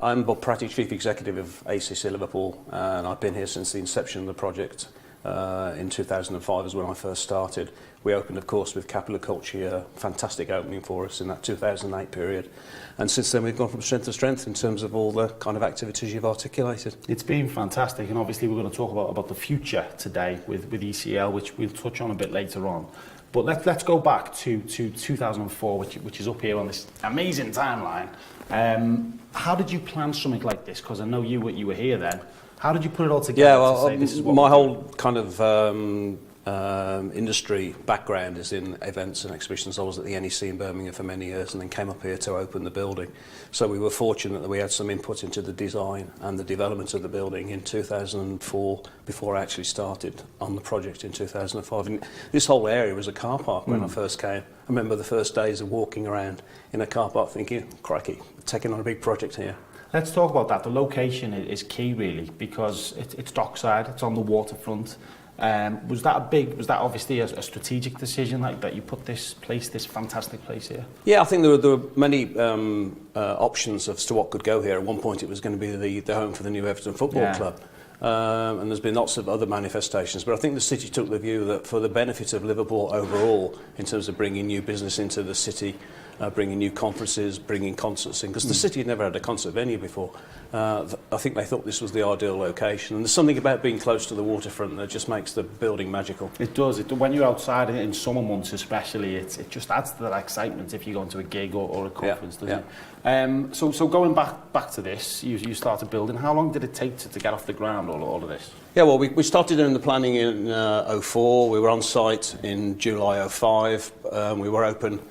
I'm Bob Pratty, Chief Executive of ACC Liverpool, and I've been here since the inception of the project. In 2005 is when I first started. We opened, of course, with Capital Culture, a fantastic opening for us in that 2008 period. And since then, we've gone from strength to strength in terms of all the kind of activities you've articulated. It's been fantastic, and obviously we're going to talk about the future today with ECL, which we'll touch on a bit later on. But let's go back to 2004, which is up here on this amazing timeline. How did you plan something like this? Because I know you were here then. How did you put it all together? Yeah, well, to say this is what my whole kind of industry background is in events and exhibitions. I was at the NEC in Birmingham for many years and then came up here to open the building. So we were fortunate that we had some input into the design and the development of the building in 2004 before I actually started on the project in 2005. And this whole area was a car park when I first came. I remember the first days of walking around in a car park thinking, crikey, taking on a big project here. Let's talk about that. The location is key, really, because it's dockside, it's on the waterfront. Was that obviously a strategic decision, like that you put this fantastic place here? Yeah, I think there were many options as to what could go here. At one point, it was going to be the home for the new Everton Football Club. And there's been lots of other manifestations, but I think the city took the view that for the benefit of Liverpool overall, in terms of bringing new business into the city, bringing new conferences, bringing concerts in, because the city had never had a concert venue before. I think they thought this was the ideal location, and there's something about being close to the waterfront that just makes the building magical. It does. When you're outside in summer months especially, it just adds to that excitement if you're going to a gig or a conference, doesn't it? So going back to this, you started building. How long did it take to get off the ground, all of this? Yeah, well, we started doing the planning in 04. We were on site in July 05. We were open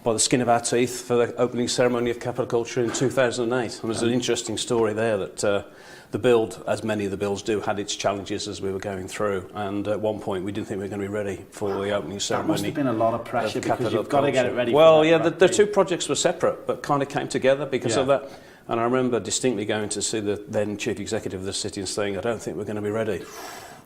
by the skin of our teeth for the opening ceremony of Capital Culture in 2008. And there's an interesting story there that the build, as many of the builds do, had its challenges as we were going through. And at one point, we didn't think we were going to be ready for the opening ceremony. That must have been a lot of pressure because you've got to get it ready. Well, yeah, the two projects were separate, but kind of came together because of that. And I remember distinctly going to see the then Chief Executive of the city and saying, I don't think we're going to be ready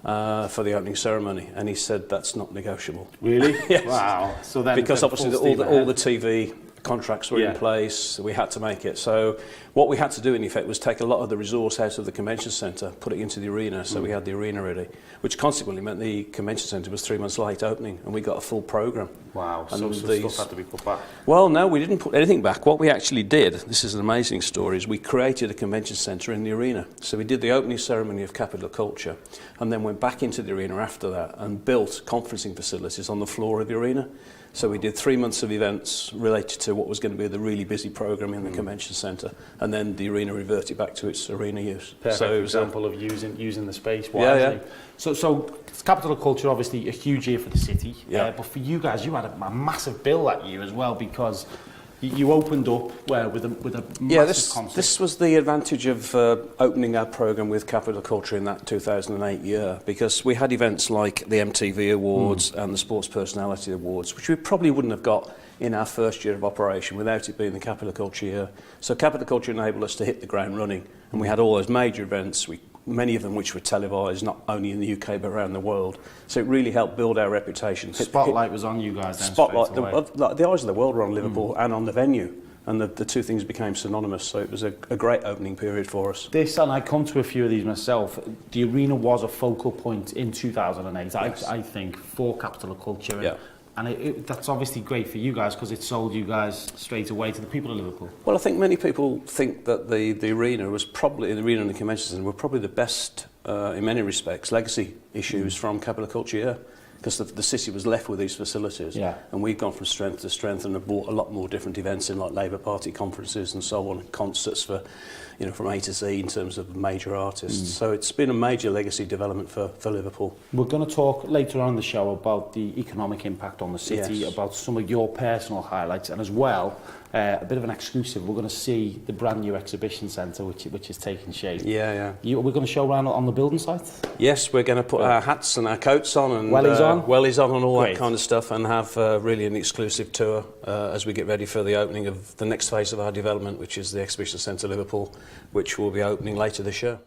for the opening ceremony. And he said, that's not negotiable. Really? Yes. Wow. So then, because obviously all the TV contracts were in place, we had to make it. So what we had to do in effect was take a lot of the resource out of the convention centre, put it into the arena, so we had the arena ready, which consequently meant the convention centre was 3 months late opening and we got a full programme. Wow, and so stuff had to be put back? Well, no, we didn't put anything back. What we actually did, this is an amazing story, is we created a convention centre in the arena. So we did the opening ceremony of Capital Culture and then went back into the arena after that and built conferencing facilities on the floor of the arena. So we did 3 months of events related to what was going to be the really busy programme in the convention centre, and then the arena reverted back to its arena use. Perfect so example of using the space wisely. So Capital Culture, obviously a huge year for the city, but for you guys, you had a massive bill that year as well, because you opened up with a massive concert. This was the advantage of opening our programme with Capital Culture in that 2008 year, because we had events like the MTV Awards and the Sports Personality Awards, which we probably wouldn't have got in our first year of operation without it being the Capital Culture year. So Capital Culture enabled us to hit the ground running, and we had all those major events, many of them which were televised, not only in the UK but around the world. So it really helped build our reputation. Spotlight was on you guys then. Spotlight, the eyes of the world were on Liverpool and on the venue. And the two things became synonymous, so it was a great opening period for us. And I come to a few of these myself, the arena was a focal point in 2008, yes. I think, for Capital Culture. And that's obviously great for you guys because it sold you guys straight away to the people of Liverpool. Well, I think many people think that the arena was probably, the arena and the convention centre were probably the best, in many respects, legacy issues from Capital Culture, because the city was left with these facilities, and we've gone from strength to strength and have brought a lot more different events in, like Labour Party conferences and so on, concerts for, from A to Z in terms of major artists. So it's been a major legacy development for Liverpool. We're going to talk later on in the show about the economic impact on the city, about some of your personal highlights, and as well, a bit of an exclusive, we're going to see the brand new exhibition centre which is taking shape. We're going to show around on the building site? Yes, we're going to put our hats and our coats on and wellies on and all that kind of stuff, and have really an exclusive tour as we get ready for the opening of the next phase of our development, which is the Exhibition Centre Liverpool, which will be opening later this year.